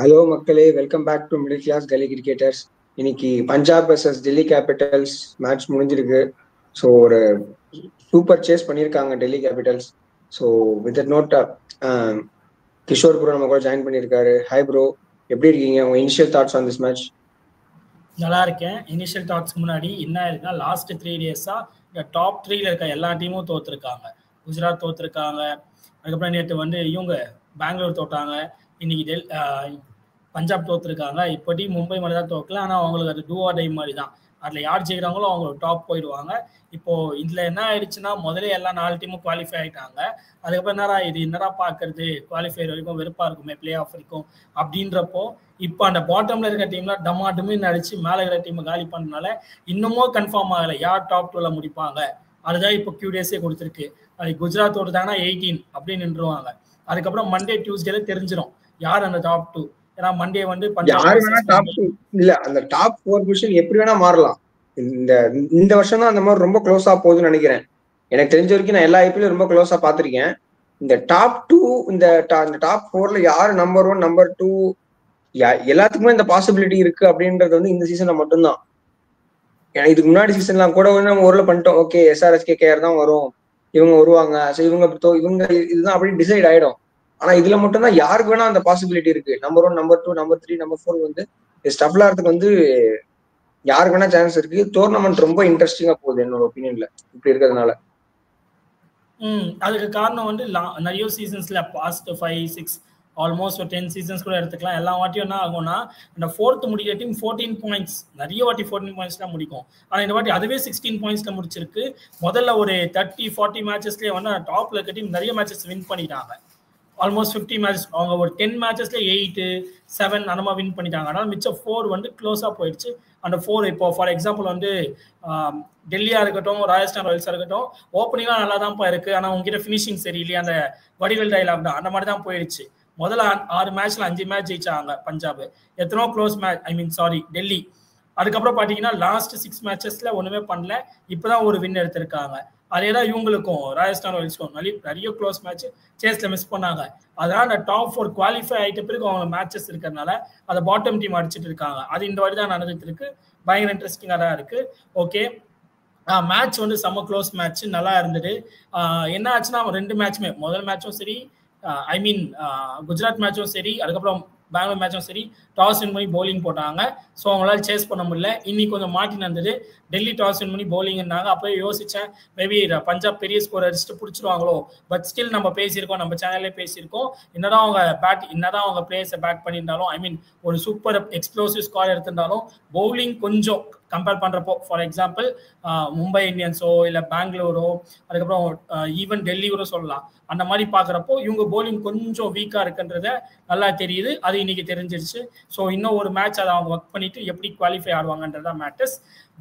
Hello மக்களே, welcome back to middle class gully cricketers. இன்னைக்கு Punjab versus Delhi Capitals match முடிஞ்சிருக்கு. So ஒரு சூப்பர் சேஸ் பண்ணியிருக்காங்க Delhi Capitals. So with note Kishore bro நம்ம கூட ஜாயின் பண்ணியிருக்காரு. ஹாய் ப்ரோ, எப்படி இருக்கீங்க? உங்க initial thoughts on this match? நல்லா இருக்கேன். இனிஷியல் தாட்ஸ் முன்னாடி என்ன இருக்குன்னா, லாஸ்ட் 3 டேஸாக இந்த டாப் 3ல இருக்க எல்லா டீமும் தோற்றுருக்காங்க. குஜராத் தோற்றுருக்காங்க, அதுக்கப்புறம் நேற்று வந்து இவங்க பெங்களூர் தோட்டாங்க, இன்னைக்கு பஞ்சாப் தோற்றுருக்காங்க. இப்படி மும்பை மட்டும் தான் தோக்கல, ஆனால் அவங்களுக்கு அது டூ ஆர் டை மாதிரி தான். அதில் யார் ஜெயிக்கிறாங்களோ அவங்க டாப் போயிடுவாங்க. இப்போது இதில் என்ன ஆயிடுச்சுன்னா, முதல்ல எல்லா 4 டீமும் குவாலிஃபை ஆகிட்டாங்க. அதுக்கப்புறம் என்னடா பார்க்கறது, குவாலிஃபை வரைக்கும் வெறுப்பாக இருக்குமே, பிளே ஆஃப் வரைக்கும் அப்படின்றப்போ இப்போ அந்த பாட்டம்ல இருக்க டீம்லாம் டமாட்டுமே நடிச்சு மேலே இருக்கிற டீமை காலி பண்ணனால இன்னமும் கன்ஃபார்ம் ஆகலை யார் டாப் 2ல முடிப்பாங்க. அதுதான் இப்போ கியூடியஸே கொடுத்துருக்கு. அது குஜராத் ஓடுதாங்கன்னா 18 அப்படின்னு நின்றுவாங்க. அதுக்கப்புறம் மண்டே டியூஸ்டேல தெரிஞ்சிடும் யார் அந்த டாப் 2. ஏன்னா மண்டே வந்து இல்ல, அந்த டாப் 4 பொசிஷன் எப்படி வேணா மாறலாம். இந்த வருஷம் தான் அந்த மாதிரி ரொம்ப க்ளோஸா போகுதுன்னு நினைக்கிறேன். எனக்கு தெரிஞ்ச வரைக்கும் நான் எல்லா ஐபிஎல்லும் ரொம்ப க்ளோஸா பாத்திருக்கேன். இந்த டாப் 2, இந்த டாப் 4ல யாரு நம்பர் 1 நம்பர் 2 எல்லாத்துக்குமே இந்த பாசிபிலிட்டி இருக்கு அப்படின்றது வந்து இந்த சீசன்ல மட்டும்தான். ஏன்னா இதுக்கு முன்னாடி சீசன்லாம் கூட வந்து நம்ம ஊர்ல பண்ணிட்டோம், ஓகே எஸ்ஆர்எஸ் கேகேஆர் தான் வரும், இவங்க வருவாங்க, ஸோ இவங்க இதுதான் அப்படி டிசைட் ஆயிடும். ஆனா இதுல மட்டும்தான் யாருக்கு வேணா அந்த பாசிபிலிட்டி இருக்கு. நம்பர் 1 நம்பர் 2 நம்பர் 3 நம்பர் 4 வந்து ஸ்டஃப்ல ஆகிறதுக்கு வந்து யாருக்கு வேணா சான்ஸ் இருக்கு. டோர்னமெண்ட் ரொம்ப இன்ட்ரெஸ்டிங்கா போகுது என்னோட ஒப்பீனியன்ல இப்படி இருக்கிறதுனால. அதுக்கு காரணம் வந்து நிறைய சீசன்ஸ்ல பாஸ்ட் 5-6 ஆல்மோஸ்ட் ஒரு 10 சீசன்ஸ் கூட எடுத்துக்கலாம். எல்லா வாட்டியும் என்ன ஆகும்னா, இந்த 4th முடிக்கிற டீம் 14 பாயிண்ட்ஸ், நிறைய வாட்டி 14 பாயிண்ட்ஸ் தான் முடிக்கும். ஆனால் இந்த வாட்டி அதுவே 16 பாயிண்ட்ஸ்ல முடிச்சிருக்கு. முதல்ல ஒரு 30-40 மேட்சஸ்லேயே வந்து டாப்ல இருக்க டீம் நிறைய மேட்சஸ் வின் பண்ணிட்டாங்க. ஆல்மோஸ்ட் 50 மேட்சஸ், அவங்க ஒரு 10 மேட்சஸ்ல 8-7 அந்த மாதிரி வின் பண்ணிட்டாங்க. அதனால மிச்சம் 4 வந்து க்ளோஸாக போயிடுச்சு. அந்த 4 இப்போ ஃபார் எக்ஸாம்பிள் வந்து டெல்லியா இருக்கட்டும், ராஜஸ்தான் ராயல்ஸா இருக்கட்டும், ஓப்பனிங்லாம் நல்லா தான்ப்பா இருக்கு, ஆனால் உங்ககிட்ட ஃபினிஷிங் சரியில்லையா, அந்த வடிவேல் டைலாக் தான் அந்த மாதிரி தான் போயிடுச்சு. முதல்ல 6 மேட்ச்ல 5 மேட்ச் ஜெயிச்சாங்க பஞ்சாப், எத்தனோ க்ளோஸ் மேட்ச், டெல்லி. அதுக்கப்புறம் பார்த்தீங்கன்னா லாஸ்ட் 6 மேட்சஸ்ல ஒன்றுமே பண்ணல, இப்போதான் ஒரு வின் எடுத்திருக்காங்க. அதே தான் இவங்களுக்கும் ராஜஸ்தான் ராயல்ஸ்க்கும் நிறைய க்ளோஸ் மேட்ச் சேஸ்ல மிஸ் பண்ணாங்க. அதனால அந்த டாப் 4 குவாலிஃபை ஆகிட்ட பிறகு அவங்க மேட்சஸ் இருக்கிறதுனால அதை பாட்டம் டீம் அடிச்சுட்டு இருக்காங்க. அது இந்த வாட்டி தான் நடந்துட்டு இருக்கு. பயங்கர இன்ட்ரெஸ்டிங்காக தான் இருக்கு. ஓகே, மேட்ச் வந்து செம்ம க்ளோஸ் மேட்ச், நல்லா இருந்தது. என்ன ஆச்சுன்னா 2 மேட்சுமே, முதல் மேட்சும் சரி, குஜராத் மேட்சும் சரி, அதுக்கப்புறம் பெங்களூர் மேட்சும் சரி, டாஸ் வின் பண்ணி பவுலிங் போட்டாங்க. ஸோ அவங்களால சேஸ் பண்ண முடியல. இன்னைக்கு கொஞ்சம் மாட்டி நடந்தது. டெல்லி டாஸ் வின் பண்ணி பவுலிங்னாங்க. அப்போயே யோசித்தேன், மேபி பஞ்சாப் பெரிய ஸ்கோர் அடிச்சுட்டு பிடிச்சிருவாங்களோ. பட் ஸ்டில் நம்ம பேசியிருக்கோம், நம்ம சேனல்லே பேசியிருக்கோம், என்னதான் அவங்க பிளேயர்ஸை பேக் பண்ணியிருந்தாலும், ஒரு சூப்பர் எக்ஸ்ப்ளோசிவ் ஸ்கோர் எடுத்திருந்தாலும் பவுலிங் கொஞ்சம் கம்பேர் பண்ணுறப்போ, ஃபார் எக்ஸாம்பிள் மும்பை இந்தியன்ஸோ இல்லை பெங்களூரோ, அதுக்கப்புறம் ஈவன் டெல்லியோட சொல்லலாம், அந்த மாதிரி பார்க்குறப்போ இவங்க பவுலிங் கொஞ்சம் வீக்காக இருக்குன்றத நல்லா தெரியுது. அது இன்னைக்கு தெரிஞ்சிருச்சு. ஸோ இன்னும் ஒரு மேட்ச் அதை அவங்க ஒர்க் பண்ணிட்டு எப்படி குவாலிஃபை ஆடுவாங்கன்றதா matters.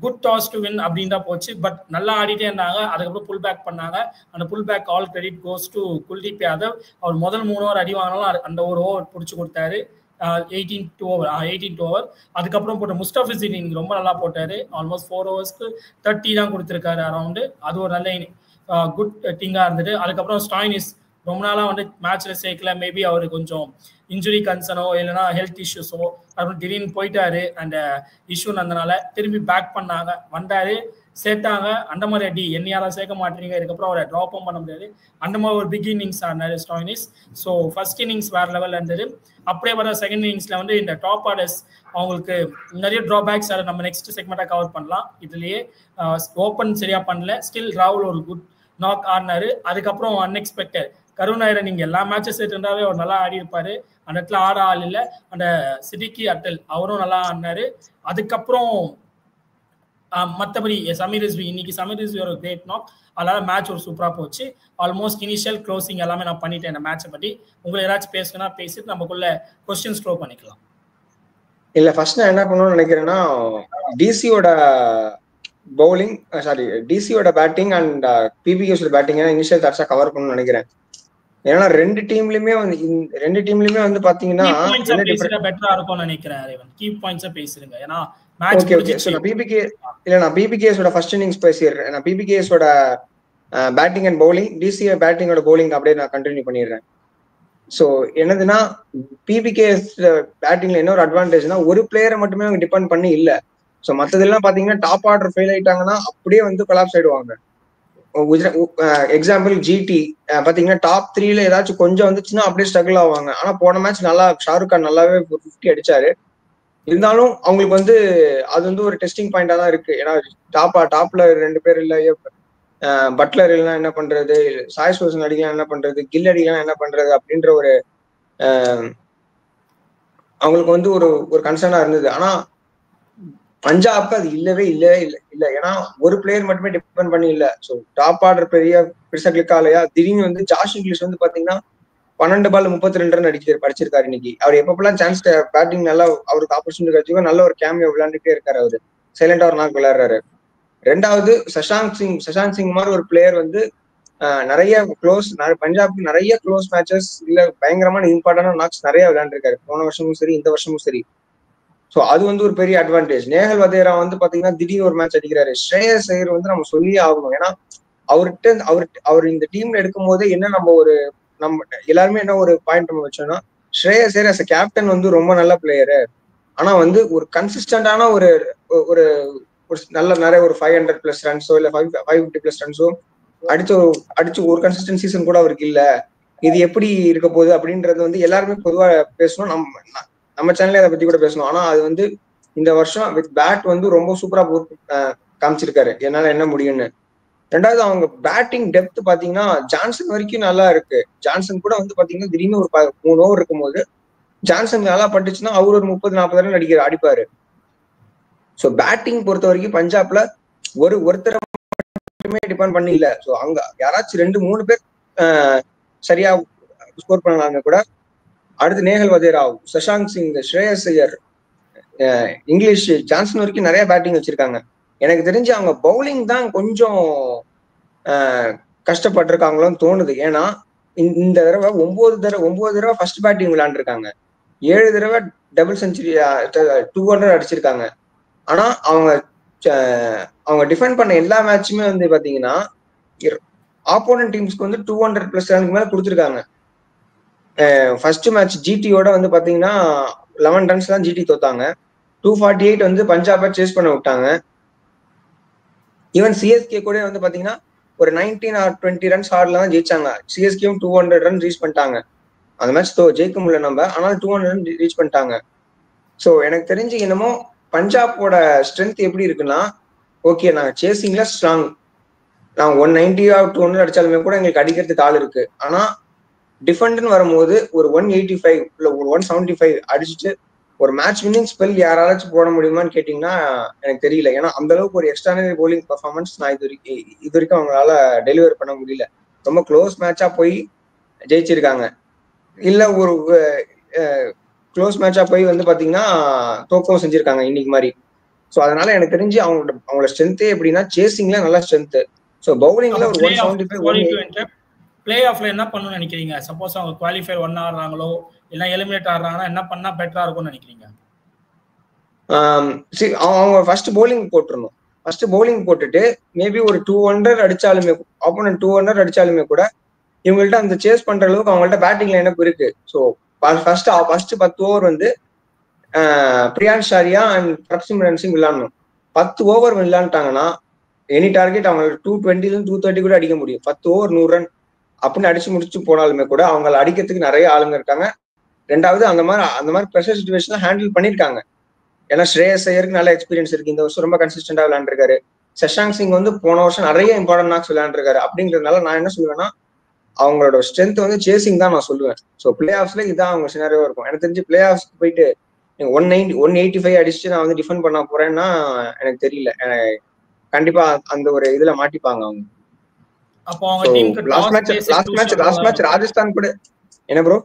Good toss to win அப்படின்னு தான் போச்சு. பட் நல்லா ஆடிட்டே இருந்தாங்க. அதுக்கப்புறம் புல் பேக் பண்ணாங்க. அந்த pull back all credit goes to Kuldeep Yadav. அவர் முதல் 3 ஓவர் அடி வாங்கினாலும் அந்த ஒரு ஓவர் பிடிச்சி கொடுத்தாரு. 18 ஓவர். அதுக்கப்புறம் போட்ட முஸ்டாஃபிஸ் இன்னைக்கு ரொம்ப நல்லா போட்டாரு. ஆல்மோஸ்ட் 4 ஓவர்ஸ்க்கு 30 தான் கொடுத்துருக்காரு அரௌண்டு. அது ஒரு நல்ல குட் திங்காக இருந்தது. அதுக்கப்புறம் ஸ்டாய்னிஸ் ரொம்ப நாளாக வந்து மேட்ச்ல சேர்க்கல. மேபி அவருக்கு கொஞ்சம் இன்ஜுரி கன்சர்னோ இல்லைன்னா ஹெல்த் இஷ்யூஸோ, அப்புறம் திடீர்னு போயிட்டாரு. அந்த இஷ்யூ இருந்தனால திரும்பி பேக் பண்ணாங்க, வந்தாரு, சேர்த்தாங்க. அந்த மாதிரி அடி என்னையால சேர்க்க மாட்டீங்க, இதுக்கப்புறம் அவரை ட்ராப்பும் பண்ண முடியாது. அந்த மாதிரி ஒரு பிக் இன்னிங்ஸ் ஆனாரு ஸ்டாய்னிஸ். ஸோ ஃபர்ஸ்ட் இன்னிங்ஸ் வேற லெவலில் இருந்தது. அப்படியே வர செகண்ட் இன்னிங்ஸ்ல வந்து இந்த டாப் ஆர்டர்ஸ் அவங்களுக்கு நிறைய ட்ராபேக்ஸ், அதை நம்ம நெக்ஸ்ட் செக்மெண்ட்டாக கவர் பண்ணலாம். இதுலேயே ஓப்பன் சரியா பண்ணல. ஸ்டில் ராகுல் ஒரு குட் நாக் ஆடினாரு. அதுக்கப்புறம் அன்எக்ஸ்பெக்டட் கருணாயிரம், நீங்க எல்லா மேட்சஸ் இருந்தாவே அவர் நல்லா ஆடி இருப்பாரு. அந்த இடத்துல ஆட ஆள் இல்லை. அந்த சிட்டிக்கி அட்டல் அவரும் நல்லா ஆடினாரு. அதுக்கப்புறம் மற்றபடி சமீர் ரிஸ்வி, இன்னைக்கு சமீர் ரிஸ்வி ஒரு கிரேட் நாக். அதனால மேட்ச் ஒரு சூப்பராக போச்சு. ஆல்மோஸ்ட் இனிஷியல் க்ளோசிங் எல்லாமே நான் பண்ணிட்டேன் இந்த மேட்சை பற்றி. உங்களுக்கு ஏதாச்சும் பேசுனா பேசிட்டு நமக்குள்ள கொஸ்டின்ஸ் த்ரோ பண்ணிக்கலாம். இல்ல, ஃபர்ஸ்ட் நான் என்ன பண்ணணும்னு நினைக்கிறேன்னா, டிசியோட பவுலிங், டிசியோட பேட்டிங் அண்ட் பிபிகேஸோட பேட்டிங் இனிஷியல் தாட்ஸா கவர் பண்ணணும்னு நினைக்கிறேன். ஏன்னா ரெண்டு டீம்லயுமே வந்து பாத்தீங்கன்னா பெட்டரா இருக்கும்னு நினைக்கிறேன். கீ பாயிண்ட்ஸா பேசுறீங்க. ஏன்னா ஓகே சோ நான் பிபிகேஸோட ஃபர்ஸ்ட் இன்னிங்ஸ் பேசிடுறேன். நான் பிபிகேஸோட பேட்டிங் அண்ட் பவுலிங், டிசி பேட்டிங்கோட பவுலிங் அப்படியே நான் கண்டினியூ பண்ணிடுறேன். ஸோ என்னதுன்னா பிபிகே பேட்டிங்ல என்ன ஒரு அட்வான்டேஜ்னா ஒரு பிளேயரை மட்டுமே அவங்க டிபெண்ட் பண்ணி இல்ல. ஸோ மற்றதெல்லாம் பாத்தீங்கன்னா டாப் ஆர்டர் ஃபெயில் ஆயிட்டாங்கன்னா அப்படியே வந்து கொலாப்ஸ் ஆயிடுவாங்க. எக்ஸாம்பிள் ஜிடி பாத்தீங்கன்னா டாப் 3ல ஏதாச்சும் கொஞ்சம் வந்துச்சுன்னா அப்படியே ஸ்ட்ரகிள் ஆவாங்க. ஆனா போன மேட்ச் நல்லா ஷாருக் கான் நல்லாவே 50 அடிச்சாரு. இருந்தாலும் அவங்களுக்கு வந்து அது வந்து ஒரு டெஸ்டிங் பாயிண்டா தான் இருக்கு. ஏன்னா டாப்ல 2 பேர் இல்ல, பட்லர் இல்லைன்னா என்ன பண்றது, சாய் சுதர்சன் அடிக்கலாம் என்ன பண்றது, கில் அடிக்கலாம் என்ன பண்றது அப்படின்ற ஒரு அவங்களுக்கு வந்து ஒரு ஒரு கன்சர்னா இருந்தது. ஆனா பஞ்சாப்க்கு அது இல்லவே இல்ல. ஏன்னா ஒரு பிளேயர் மட்டுமே டிபெண்ட் பண்ணி இல்ல. ஸோ டாப் ஆர்டர் பெருசா கிளிக் ஆகலையா. திடீர்னு வந்து ஜாஷ் இங்கிலீஷ் வந்து பாத்தீங்கன்னா 12 பால் 32 ரன் படிச்சிருக்காரு இன்னைக்கு. அவர் எப்பப்பெல்லாம் சான்ஸ் பேட்டிங் நல்லா அவருக்கு ஆப்பர்ச்சுனிட்டி கிடைச்சிக்கோ நல்ல ஒரு கேமியோ விளையாண்டுட்டே இருக்காரு. அவரு சைலண்டா ஒரு நாக்கு விளையாடுறாரு. ரெண்டாவது சஷாங்க் சிங் மாதிரி ஒரு பிளேயர் வந்து நிறைய பஞ்சாப்க்கு நிறைய க்ளோஸ் மேட்சஸ் இல்ல பயங்கரமான இம்பார்ட்டன்டான நாக்ஸ் நிறைய விளையாண்டுருக்காரு போன வருஷமும் சரி இந்த வருஷமும் சரி. ஸோ அது வந்து ஒரு பெரிய அட்வான்டேஜ். நேஹல் வதேரா வந்து பாத்தீங்கன்னா திடீர்னு ஒரு மேட்ச் அடிக்கிறாரு. ஸ்ரேயஸ் ஐயர் வந்து நம்ம சொல்லியே ஆகணும். ஏன்னா அவர் இந்த டீம்ல எடுக்கும் போதே என்ன நம்ம எல்லாருமே என்ன ஒரு பாயிண்ட் நம்ம வச்சோம்னா ஸ்ரேயஸ் ஐயர் அஸ் கேப்டன் வந்து ரொம்ப நல்ல பிளேயரு. ஆனா வந்து ஒரு கன்சிஸ்டன்டான ஒரு ஒரு நல்ல நிறைய ஒரு 500+ ரன்ஸோ இல்ல 550+ ரன்ஸோ அடிச்சு ஒரு கன்சிஸ்டன்ட் சீசன் கூட அவருக்கு இல்ல. இது எப்படி இருக்க போகுது அப்படின்றது வந்து எல்லாருமே பொதுவா பேசணும். நம்ம சேனல்ல அதை பத்தி கூட பேசணும். ஆனா அது வந்து இந்த வருஷம் வித் பேட் வந்து ரொம்ப சூப்பரா காமிச்சிருக்காரு என்னால என்ன முடியும்னு. ரெண்டாவது அவங்க பேட்டிங் டெப்த் பாத்தீங்கன்னா ஜான்சன் வரைக்கும் நல்லா இருக்கு. ஜான்சன் கூட வந்து பாத்தீங்கன்னா திடீர்னு ஒரு 3 ஓவர் இருக்கும்போது ஜான்சன் நல்லா பட்டுச்சுன்னா அவர் ஒரு 30-40 ரன் அடிப்பாரு. ஸோ பேட்டிங் பொறுத்த வரைக்கும் பஞ்சாப்ல ஒருத்தர் மட்டுமே டிபெண்ட் பண்ணி இல்ல. ஸோ அங்க யாராச்சும் 2-3 பேர் சரியா ஸ்கோர் பண்ணாங்க கூட. அடுத்து நேஹல் வதேரா, சஷாங்க் சிங், ஸ்ரேயஸ் ஐயர், இங்கிலீஷ், ஜான்சன் வரைக்கும் நிறைய பேட்டிங் வச்சிருக்காங்க. எனக்கு தெரிஞ்சு அவங்க பவுலிங் தான் கொஞ்சம் கஷ்டப்பட்டிருக்காங்களோன்னு தோணுது. ஏன்னா இந்த தடவை 9 தடவை ஃபர்ஸ்ட் பேட்டிங் விளையாண்டுருக்காங்க. 7 தடவை டபுள் செஞ்சுரி 200 அடிச்சிருக்காங்க. ஆனா அவங்க டிஃபெண்ட் பண்ண எல்லா மேட்சுமே வந்து பாத்தீங்கன்னா ஆப்போனன்ட் டீம்ஸ்க்கு வந்து 200+ ரனுக்கு மேல கொடுத்துருக்காங்க. ஃபர்ஸ்ட் மேட்ச் ஜிடியோட வந்து பாத்தீங்கன்னா 11 ரன்ஸ் தான் ஜிடி தோத்தாங்க. 248 வந்து பஞ்சாபை சேஸ் பண்ண விட்டாங்க. ஈவன் சிஎஸ்கே கூட வந்து பாத்தீங்கன்னா ஒரு 19 or 20 ரன்ஸ் ஹார்ட்ல தான் ஜெயிச்சாங்க. சிஎஸ்கேவும் 200 ரன் ரீச் பண்ணிட்டாங்க. அந்த மேட்ச் ஜெயிக்க முடியல நம்ம, ஆனால் 200 ரன் ரீச் பண்ணிட்டாங்க. ஸோ எனக்கு தெரிஞ்சு என்னமோ பஞ்சாபோட ஸ்ட்ரென்த் எப்படி இருக்குன்னா, ஓகே நாங்க சேசிங்ல ஸ்ட்ராங், நான் 190 or 200 அடிச்சாலுமே கூட எங்களுக்கு அடிக்கிறதுக்கு ஆள் இருக்கு. ஆனா டிஃபெண்ட்னு வரும்போது ஒரு 185 இல்ல ஒரு 175 அடிச்சுட்டு ஒரு மேட்ச் வின்னிங் ஸ்பெல் யாராச்சும் போட முடியுமான்னு கேட்டீங்கன்னா எனக்கு தெரியல. ஏன்னா அந்த அளவுக்கு ஒரு எக்ஸ்ட்ரானரி போலிங் பர்ஃபார்மன்ஸ் நான் இது வரைக்கும் அவங்களால டெலிவர் பண்ண முடியல. ரொம்ப க்ளோஸ் மேட்சா போய் ஜெயிச்சிருக்காங்க, இல்ல ஒரு க்ளோஸ் மேட்சா போய் வந்து பாத்தீங்கன்னா தோக்கவும் செஞ்சிருக்காங்க இன்னைக்கு மாதிரி. ஸோ அதனால எனக்கு தெரிஞ்சு அவங்களோட ஸ்ட்ரென்த்தே எப்படின்னா சேசிங்ல நல்ல ஸ்ட்ரென்த். ஸோ பவுலிங்ல ஒரு 175 பிளே ஆஃப்ல என்ன பண்ணணும்னு நினைக்கிறீங்க? சப்போஸ் அவங்க குவாலிஃபயர் 1 ஆடுறாங்களோ இல்ல எலிமினேட் ஆடுறாங்கன்னா என்ன பண்ணா பெட்டரா இருக்கும்னு நினைக்கிறீங்க? அவங்க ஃபர்ஸ்ட் பவுலிங் போட்டுருணும். ஃபர்ஸ்ட் பவுலிங் போட்டுட்டு மேபி ஒரு 200 அடிச்சாலுமே, ஆப்போனன்ட் 200 அடிச்சாலுமே கூட இவங்கள்ட்ட அந்த சேஸ் பண்ற அளவுக்கு அவங்கள்ட்ட பேட்டிங் லைனப் இருக்கு. ஸோ ஃபர்ஸ்ட் 10 ஓவர் வந்து பிரியான்ஷ் ஷாரியா அண்ட் பிரப்சிம்ரன் சிங் விளையாடணும். 10 ஓவர் விளையாண்டாங்கன்னா எனி டார்கெட் அவங்க 220 230 கூட அடிக்க முடியும். 10 ஓவர் 100 ரன் அப்படின்னு அடிச்சு முடிச்சு போனாலுமே கூட அவங்களை அடிக்கிறதுக்கு நிறைய ஆளுங்க இருக்காங்க. ரெண்டாவது அந்த மாதிரி ப்ரெஷர் சிச்சுவேஷன் ஹேண்டில் பண்ணிருக்காங்க. ஏன்னா ஸ்ரேயஸ் ஐயருக்கு நல்ல எக்ஸ்பீரியன்ஸ் இருக்கு. இந்த வருஷம் ரொம்ப கன்சிஸ்டன்டா விளையாண்டுருக்காரு. சஷாங்க் சிங் வந்து போன வருஷம் நிறைய இம்பார்ட்டன்ட் நாக்ஸ் விளையாண்டுருக்காரு. அப்படிங்கிறதுனால நான் என்ன சொல்லுவேன்னா அவங்களோட ஸ்ட்ரென்த் வந்து சேசிங் தான் நான் சொல்லுவேன். ஸோ பிளே ஆஃப்ஸ்ல இதான் அவங்க சினாரியோ இருக்கும். எனக்கு தெரிஞ்சு பிளே ஆஃப்ஸ்க்கு போயிட்டு 185 அடிச்சுட்டு நான் வந்து டிஃபெண்ட் பண்ண போறேன்னா எனக்கு தெரியல. கண்டிப்பா அந்த ஒரு இதுல மாட்டிப்பாங்க அவங்க. அப்போ அவங்க டீமுக்கு லாஸ்ட் மேட்ச் ராஜஸ்தான் கூட என்ன ப்ரோ?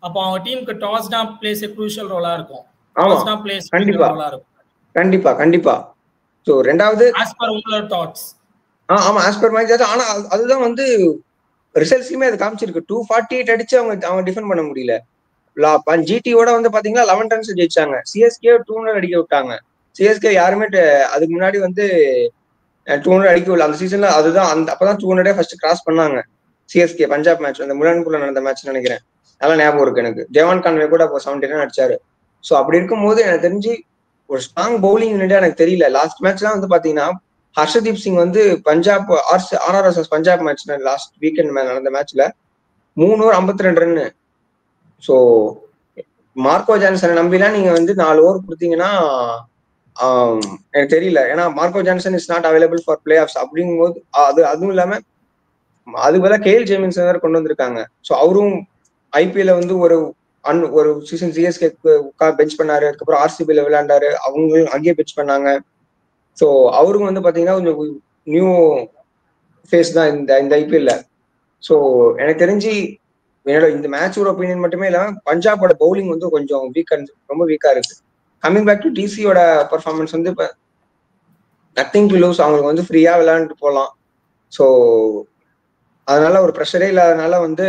அப்போ அவங்க டீமுக்கு டாஸ் தான் பிளேஸ் a crucial ரோலா இருக்கும். டாஸ் தான் பிளேஸ் ரோலா இருக்கும். கண்டிப்பா. சோ ரெண்டாவது as per உங்களோட தாட்ஸ். ஆமா as per my thoughts. ஆனா அதுதான் வந்து ரிசல்ட்ஸ்லயுமே அது காமிச்சிருக்கு. 248 அடிச்சு அவங்க டிஃபெண்ட் பண்ண முடியல. ஜிடியோட வந்து பாத்தீங்கன்னா 11 ரன்ஸ் ஜெயிச்சாங்க. சிஎஸ்கே 200 அடிக்க விட்டாங்க. சிஎஸ்கே யாருமே அதுக்கு முன்னாடி வந்து 200 அடிக்க விடல அந்த சீசன்ல. அதுதான் அப்பதான் 200 ஃபர்ஸ்ட் கிராஸ் பண்ணாங்க. சிஎஸ்கே பஞ்சாப் மேட்ச், அந்த முலான்பூர்ல நடந்த மேட்ச் நினைக்கிறேன், நல்லா ஞாபகம் இருக்கு எனக்கு. தேவான் கான்வே கூட அப்போ 70 ரன் அடிச்சாரு. ஸோ அப்படி இருக்கும்போது எனக்கு தெரிஞ்சு ஒரு ஸ்ட்ராங் பவுலிங் யூனிட்டா எனக்கு தெரியல. லாஸ்ட் மேட்ச்லாம் வந்து பாத்தீங்கன்னா ஹர்ஷதீப் சிங் வந்து Punjab RRS Punjab match last weekend நடந்த மேட்ச்ல 3 ஓவர் 52 ரன். ஸோ மார்க்கோ ஜான்சனை நம்பிலாம் நீங்க வந்து 4 ஓவர் கொடுத்தீங்கன்னா எனக்கு தெரியல. ஏன்னா Marco Jansen is not available for play of அப்படிங்கும்போது அதுவும் இல்லாம அதுக்கு பதிலாக கேஎல் ஜேமின்சன் வேற கொண்டு வந்திருக்காங்க. ஸோ அவரும் ஐபிஎல்ல வந்து ஒரு சீசன் சிஎஸ்கே பெஞ்ச் பண்ணாரு, அதுக்கப்புறம் ஆர்சிபில விளையாண்டாரு, அவங்களும் அங்கேயே பெஞ்ச் பண்ணாங்க. ஸோ அவரும் வந்து பாத்தீங்கன்னா கொஞ்சம் நியூ ஃபேஸ் தான் இந்த ஐபிஎல்ல. ஸோ எனக்கு தெரிஞ்சு என்னோட இந்த மேட்சோட ஒப்பீனியன் மட்டுமே இல்லாம பஞ்சாபோட பவுலிங் வந்து கொஞ்சம் ரொம்ப வீக்கா இருக்கு. கம்மிங் பேக் டு டிசியோட பர்ஃபார்மன்ஸ் வந்து இப்போ நத்திங் டு லூஸ், அவங்களுக்கு வந்து ஃப்ரீயா விளையாண்டுட்டு போகலாம். ஸோ அதனால ஒரு ப்ரெஷரே இல்லாதனால வந்து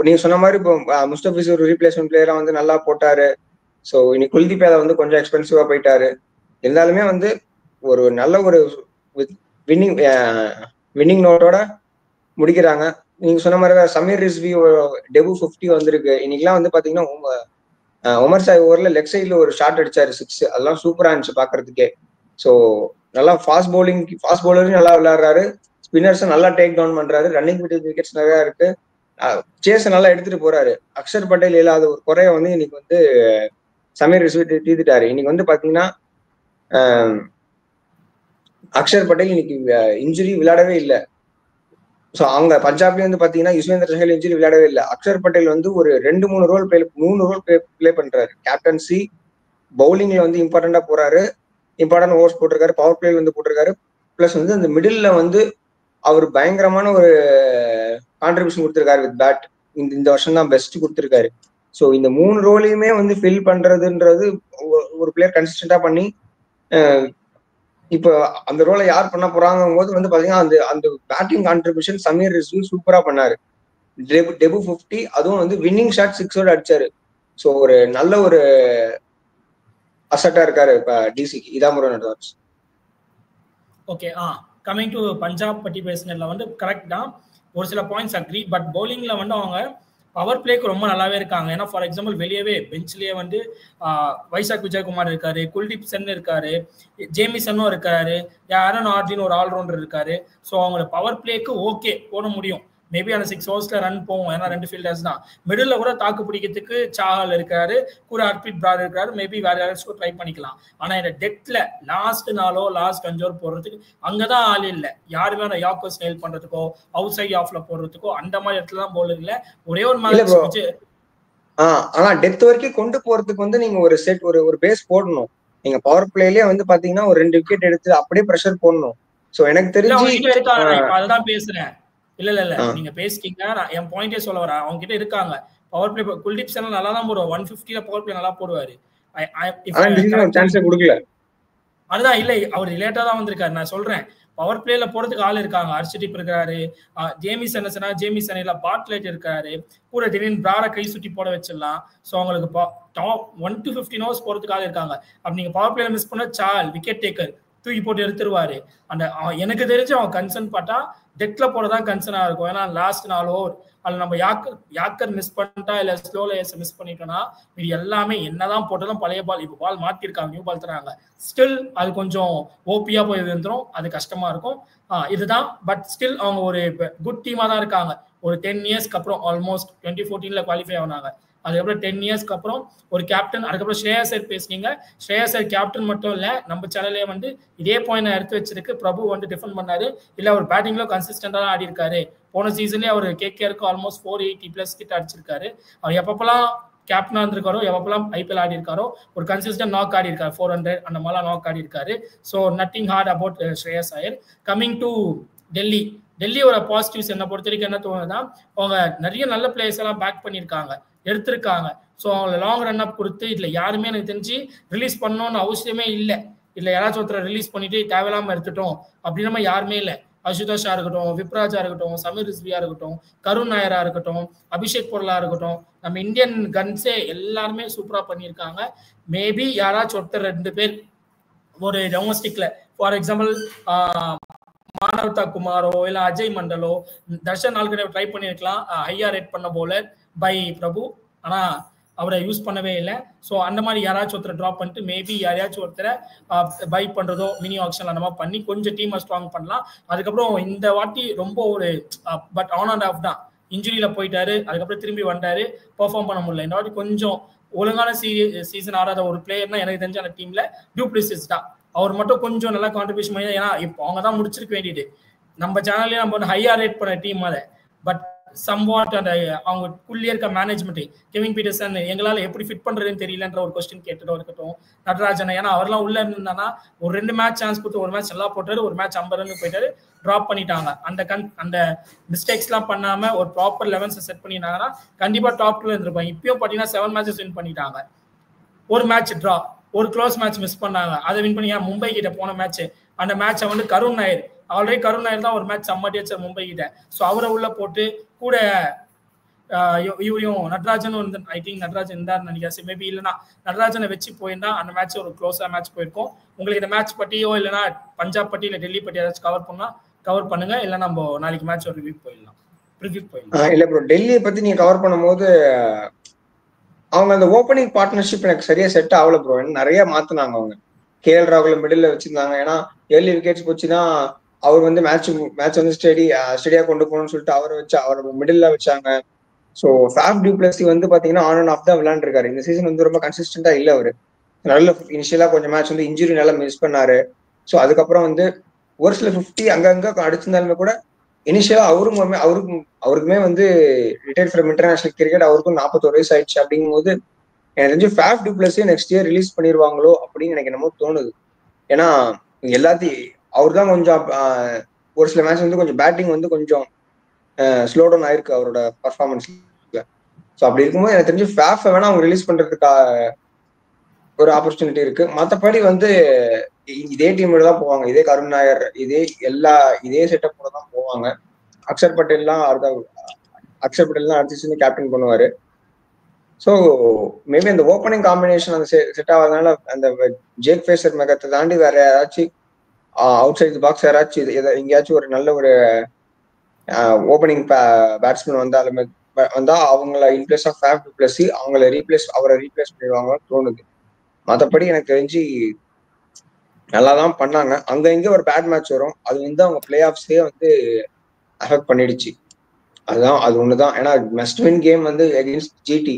நீங்க சொன்ன மாதிரி இப்போ முஸ்தபிஸ் ஒரு ரீப்ளேஸ்மெண்ட் பிளேயரா வந்து நல்லா போட்டாரு. ஸோ இன்னைக்கு குல்தீப் யாதவ் வந்து கொஞ்சம் எக்ஸ்பென்சிவா போயிட்டாரு. இருந்தாலுமே வந்து ஒரு நல்ல ஒரு வின்னிங் நோட்டோட முடிக்கிறாங்க. நீங்க சொன்ன மாதிரி சமீர் ரிஸ்வி டெபு 50 வந்திருக்கு. இன்னைக்கெல்லாம் வந்து பாத்தீங்கன்னா உமர் சாய் ஓவர்ல லெக் சைட்ல ஒரு ஷாட் அடிச்சாரு 6, அதெல்லாம் சூப்பரா இருந்துச்சு பாக்குறதுக்கே. ஸோ நல்லா ஃபாஸ்ட் பவுலரும் நல்லா விளையாடுறாரு, ஸ்பின்னர்ஸும் நல்லா டேக் டவுன் பண்றாரு, ரன்னிங் விக்கெட்ஸ் நிறைய இருக்கு, சேஸை நல்லா எடுத்துட்டு போறாரு. அக்ஷர் பட்டேல் இல்லாத ஒரு குறைய வந்து இன்னைக்கு வந்து சமீர் ரிஸ்வி தீர்த்துட்டாரு. இன்னைக்கு வந்து பாத்தீங்கன்னா அக்ஷர் பட்டேல் இன்னைக்கு இன்ஜுரி விளையாடவே இல்லை. ஸோ அவங்க பஞ்சாப்லயும் வந்து பாத்தீங்கன்னா யுஸ்வேந்தர் சஹல் இன்ஜுரி விளையாடவே இல்லை. அக்ஷர் பட்டேல் வந்து ஒரு 2-3 ரோல் பிளே பண்றாரு. கேப்டன்சி பவுலிங்ல வந்து இம்பார்ட்டண்டா போறாரு, இம்பார்ட்டன்ட் ஓவர்ஸ் போட்டிருக்காரு, பவர் பிளேல வந்து போட்டிருக்காரு. பிளஸ் வந்து அந்த மிடில்ல வந்து அவர் பயங்கரமான ஒரு கான்ட்ரிபியூஷன் கொடுத்திருக்காரு வித் பேட். இந்த வருஷம் தான் பெஸ்ட் கொடுத்திருக்காரு. ஸோ இந்த 3 ரோலையுமே வந்து ஃபில் பண்றதுன்றது ஒரு பிளேயர் கன்சிஸ்டன்டா பண்ணி இப்போ அந்த ரோலை யார் பண்ண போறாங்க போது வந்து பாத்தீங்கன்னா அந்த பேட்டிங் கான்ட்ரிபியூஷன் சமீர் ரிஸ்வி சூப்பரா பண்ணாரு. டெபு 50, அதுவும் வந்து வின்னிங் ஷாட் 6 அடிச்சாரு. ஸோ ஒரு நல்ல ஒரு அசட்டா இருக்காரு இப்ப டிசிக்கு. இதான் முறை நட்வார்ஸ். ஓகே, கமிங் டு பஞ்சாப் பத்தி பேசுனதுல வந்து கரெக்ட் தான், ஒரு சில பாயிண்ட்ஸ் அக்ரி. பட் பவுலிங்ல வந்து அவங்க பவர் பிளேக்கு ரொம்ப நல்லாவே இருக்காங்க. ஏன்னா ஃபார் எக்ஸாம்பிள் வெளியவே பெஞ்ச்லயே வந்து வைசாக் விஜயகுமார் இருக்காரு, குல்தீப் சென் இருக்காரு, ஜேமிசனும் இருக்காரு, ஆரன் ஆர்டின் ஒரு ஆல்ரவுண்டர் இருக்காரு. ஸோ அவங்களோட பவர் பிளேக்கு ஓகே போட முடியும். மேபி அந்த 6 ஓவர்ஸ்ல ரன் போகும், ஏன்னா 2 ஃபீல்டர்ஸ் தான். மிடில் கூட தாக்கு பிடிக்கிறதுக்கு சாஹல் இருக்காரு, கூட ஹர்ப்ரீத் பிரார் இருக்காரு, மேபி வேற யாராச்சும் ட்ரை பண்ணிக்கலாம். ஆனா இந்த டெத்ல லாஸ்ட் 4 லாஸ்ட் 5 ஓவர் போடுறதுக்கு அங்கதான் ஆள் இல்லை. யாருமே அந்த யாக்கர்ஸ் நெயில் பண்றதுக்கோ அவுட் சைட் ஆஃப்ல போடுறதுக்கோ அந்த மாதிரி இடத்துல தான் பவுலர் இல்ல. ஒரே ஒரு மேட்ச் ஆனா டெத் வரைக்கும் கொண்டு போறதுக்கு வந்து நீங்க ஒரு செட் ஒரு பேஸ் போடணும். நீங்க பவர் பிளேலயே வந்து பாத்தீங்கன்னா ஒரு 2 விக்கெட் எடுத்து அப்படியே பிரஷர் போடணும். சோ எனக்கு தெரிஞ்சு அதுதான் பேசுறேன். இல்ல நீங்க பேசிட்டீங்க, நான் என் பாயிண்டே சொல்ல வரேன். அவங்க கிட்ட இருக்காங்க பவர் பிளே. குல்தீப் சென் நல்லா தான் போடுவார், 150ல பவர் பிளே நல்லா போடுவாரு. அதுதான் இல்ல, அவர் லேட்டா தான் வந்திருக்காரு. நான் சொல்றேன் பவர் பிளேல போறதுக்கு ஆள் இருக்காங்க. ஹர்ஷதீப் இருக்காரு, ஜேமிசன் இல்ல பாட்லேட் இருக்காரு, கூட திடீர்னு பிரார கை சுட்டி போட வச்சிடலாம். ஸோ அவங்களுக்கு டாப் 1 to 15 ஹவர்ஸ் போறதுக்கு ஆள் இருக்காங்க. அப்படி நீங்க பவர் பிளேல மிஸ் பண்ண சால் விக்கெட் டேக்கர் தூக்கி போட்டு எடுத்துருவாரு. அந்த எனக்கு தெரிஞ்சு அவன் கன்சர்ன் பார்த்தா டெக்ல போறதான் கன்சர்னா இருக்கும். ஏன்னா லாஸ்ட் 4 ஓவர் அதுல நம்ம யாக்கர் மிஸ் பண்ணிட்டா இல்ல ஸ்லோல மிஸ் பண்ணிட்டோம்னா இது எல்லாமே என்னதான் போட்டாலும் பழைய பால். இப்போ பால் மாத்திருக்காங்க, நியூ பால் தராங்க, ஸ்டில் அது கொஞ்சம் ஓபியா போய் வந்துடும், அது கஷ்டமா இருக்கும். இதுதான். பட் ஸ்டில் அவங்க ஒரு குட் டீமா தான் இருக்காங்க. ஒரு 10 இயர்ஸ்க்கு அப்புறம் ஆல்மோஸ்ட் 2014 குவாலிஃபை ஆனாங்க. அதுக்கப்புறம் 10 இயர்ஸ்க்கு அப்புறம் ஒரு கேப்டன். அதுக்கப்புறம் ஸ்ரேயா சர் பேசுனீங்க. ஸ்ரேயா சர் கேப்டன் மட்டும் இல்ல, நம்ம சேனல்லே வந்து இதே பாயிண்ட் எடுத்து வச்சிருக்கு. பிரபு வந்து டிஃபெண்ட் பண்ணாரு, இல்ல அவர் பேட்டிங்ல கன்சிஸ்டன்டா தான் ஆடி இருக்காரு. போன சீசன்லயே அவர் கேகேஆருக்கு ஆல்மோஸ்ட் 480+ கிட்ட அடிச்சிருக்காரு. அவர் எப்பப்பெல்லாம் கேப்டனா இருந்திருக்காரோ, எப்பப்பெல்லாம் ஐபிஎல் ஆடி இருக்காரோ ஒரு கன்சிஸ்டன்ட் நாக் ஆடி இருக்காரு, 400 அந்த மாதிரிலாம் நாக் ஆடி இருக்காரு. So nothing hard about Shreyas Iyer. Coming to டெல்லியோட பாசிட்டிவ்ஸ் என்ன பொறுத்த வரைக்கும் என்ன தோணுதுன்னா, அவங்க நிறைய நல்ல பிளேயர்ஸ் எல்லாம் பேக் பண்ணியிருக்காங்க, எடுத்திருக்காங்க. ஸோ அவங்க லாங் ரன் அப் கொடுத்து இதுல யாருமே எனக்கு தெரிஞ்சு ரிலீஸ் பண்ணணும்னு அவசியமே இல்லை. இல்ல யாராச்சும் ஒருத்தர் ரிலீஸ் பண்ணிட்டு தேவையில்லாம எடுத்துட்டோம் அப்படின்னா யாருமே இல்லை. அசுதோஷா இருக்கட்டும், விப்ராஜா இருக்கட்டும், சமீர் ரிஸ்வியா இருக்கட்டும், கருண் நாயரா இருக்கட்டும், அபிஷேக் பொருளா இருக்கட்டும், நம்ம இந்தியன் கன்ஸே எல்லாருமே சூப்பரா பண்ணியிருக்காங்க. மேபி யாராச்சும் ஒருத்தர் 2 பேர் ஒரு டொமஸ்டிக்ல ஃபார் எக்ஸாம்பிள் மானவதா குமாரோ இல்ல அஜய் மண்டலோ, தர்ஷன் ஆல்ரெடி ட்ரை பண்ணிருக்கலாம் ஹையா ரேட் பண்ண போலர் பை பிரபு, ஆனா அவரை யூஸ் பண்ணவே இல்லை. ஸோ அந்த மாதிரி யாராச்சும் ஒருத்தரை ட்ராப் பண்ணிட்டு மேபி யாரையாச்சும் ஒருத்தரை பை பண்றதோ மினி ஆக்ஷன் அந்த மாதிரி பண்ணி கொஞ்சம் டீமை ஸ்ட்ராங் பண்ணலாம். அதுக்கப்புறம் இந்த வாட்டி ரொம்ப ஒரு பட் ஆன் அண்ட் ஆஃப் தான், இன்ஜுரியில போயிட்டாரு, அதுக்கப்புறம் திரும்பி வந்தாரு, பெர்ஃபார்ம் பண்ண முடியல. இந்த வாட்டி கொஞ்சம் ஒழுங்கான சீசன் ஆடாத ஒரு பிளேயர்னா எனக்கு தெரிஞ்ச அந்த டீம்ல டூ பிளேசஸ் தான். அவர் மட்டும் கொஞ்சம் நல்லா கான்ட்ரிபியூஷன் பண்ணி, ஏன்னா இப்போ அவங்க தான் முடிச்சிருக்க வேண்டியது. நம்ம சேனல்லே நம்ம வந்து ஹையா ரேட் பண்ண டீம் அதை, பட் சம்வாட் அந்த அவங்க குள்ளே இருக்க மேனேஜ்மெண்ட் கெவின் பீட்டர்சன் எங்களால் எப்படி ஃபிட் பண்றதுன்னு தெரியலன்ற ஒரு கொஸ்டின் கேட்டுட்டோ இருக்கட்டும். நடராஜன் ஏன்னா அவர்லாம் உள்ள இருந்தானா ஒரு 2 மேட்ச் சான்ஸ் கொடுத்து ஒரு மேட்ச் நல்லா போட்டாரு, ஒரு மேட்ச் 50 ரன் போயிட்டாரு, ட்ராப் பண்ணிட்டாங்க. அந்த மிஸ்டேக்ஸ் எல்லாம் பண்ணாம ஒரு ப்ராப்பர் 11 செட் பண்ணிட்டாங்கன்னா கண்டிப்பா டாப் 2 இருந்திருப்பாங்க. இப்பயும் பாத்தீங்கன்னா 7 மேட்சஸ் வின் பண்ணிட்டாங்க, ஒரு மேட்ச் ட்ரா, ஒரு க்ளோஸ் மேட்ச் மிஸ் பண்ணாங்க, அதை வின் பண்ணி மும்பை கிட்ட போன மேட்ச், அந்த மேட்சை வந்து கருண் நாயர் ஆல்ரெடி கருண் நாயர் தான் ஒரு மேட்ச் சம்மாட்டி வச்ச மும்பை கிட்ட. ஸோ அவரை உள்ள போட்டு கூட இவரையும் நடராஜனும் வந்து ஐ திங்க் நடராஜன் இருந்தார் நினைக்கிறேன், மேபி இல்லைன்னா நடராஜனை வச்சு போயிருந்தா அந்த மேட்ச் ஒரு க்ளோஸா மேட்ச் போயிருக்கும். உங்களுக்கு இந்த மேட்ச் பட்டியோ இல்லைன்னா பஞ்சாப் பட்டி இல்லை டெல்லி பட்டி ஏதாச்சும் கவர் பண்ணா கவர் பண்ணுங்க, இல்லை நம்ம நாளைக்கு மேட்ச் ஒரு ரிவ்யூ போயிடலாம். இல்ல ப்ரோ, டெல்லியை பத்தி நீங்க கவர் பண்ணும்போது அவங்க அந்த ஓப்பனிங் பார்ட்னர்ஷிப் எனக்கு சரியா செட் ஆகல ப்ரோ. நிறைய மாத்தினாங்க அவங்க. கேஎல் ராகுல மிடில் வச்சிருந்தாங்க, ஏன்னா ஏர்லி விக்கெட்ஸ் போச்சுன்னா அவர் வந்து மேட்ச் வந்து ஸ்டெடியா கொண்டு போகணும்னு சொல்லிட்டு அவரை வச்சு அவரை மிடில் வச்சாங்க. ஸோ ஃபேஃப் டு பிளஸி வந்து பாத்தீங்கன்னா ஆன் அண்ட் ஆஃப் தான் விளையாண்டுருக்காரு. இந்த சீசன் வந்து ரொம்ப கன்சிஸ்டன்டா இல்லை அவரு. நல்ல இனிஷியலா கொஞ்சம் மேட்ச் வந்து இன்ஜுரி நல்லா மிஸ் பண்ணாரு. ஸோ அதுக்கப்புறம் வந்து ஒரு சில 50 அங்கங்க அடிச்சிருந்தாலுமே கூட இனிஷியலா அவருக்குமே வந்து ரிட்டையர்ட் ஃப்ரம் இன்டர்நேஷனல் கிரிக்கெட், அவருக்கும் 41 வயசு ஆயிடுச்சு. அப்படிங்கும் போது எனக்கு தெரிஞ்சு Faf du Plessis next year release பண்ணிடுவாங்களோ அப்படின்னு எனக்கு என்னமோ தோணுது. ஏன்னா எல்லாத்தையும் அவர் தான் கொஞ்சம் ஒரு சில மேட்ச் வந்து கொஞ்சம் பேட்டிங் வந்து கொஞ்சம் ஸ்லோ டவுன் ஆயிருக்கு அவரோட பர்ஃபார்மன்ஸ்ல. ஸோ அப்படி இருக்கும்போது எனக்கு தெரிஞ்சு ஃபேஃபை வேணா அவங்க ரிலீஸ் பண்றதுக்கு ஒரு ஆப்பர்ச்சுனிட்டி இருக்கு. மற்றபடி வந்து இதே டீமோட தான் போவாங்க, இதே கருண் நாயர் இதே செட்டப்போட தான் போவாங்க. அக்ஷர் பட்டேல்லாம் அடுத்த சீசன் கேப்டன் பண்ணுவாரு. ஸோ மேபி அந்த ஓப்பனிங் காம்பினேஷன் அந்த செட் ஆகாதனால அந்த ஜேக் ஃபேசர் மெகத்தை தாண்டி வேற யாராச்சும் அவுட் சைட் பாக்ஸ் யாராச்சும் எங்கேயாச்சும் ஒரு நல்ல ஒரு ஓப்பனிங் பேட்ஸ்மேன் வந்தா அவங்கள இன்பிளேஸ் ஆஃப் ஃபேஃப் டு பிளஸி அவரை ரீப்ளேஸ் பண்ணிடுவாங்கன்னு தோணுது. மற்றபடி எனக்கு தெரிஞ்சு நல்லாதான் பண்ணாங்க. அங்க இங்க ஒரு பேட் மேட்ச் வரும், அது வந்து அவங்க பிளே ஆஃப்ஸே வந்து அஃபெக்ட் பண்ணிடுச்சு. அது ஒண்ணுதான். ஏன்னா மஸ்ட் வின் கேம் வந்து அகெயின்ஸ்ட் ஜிடி.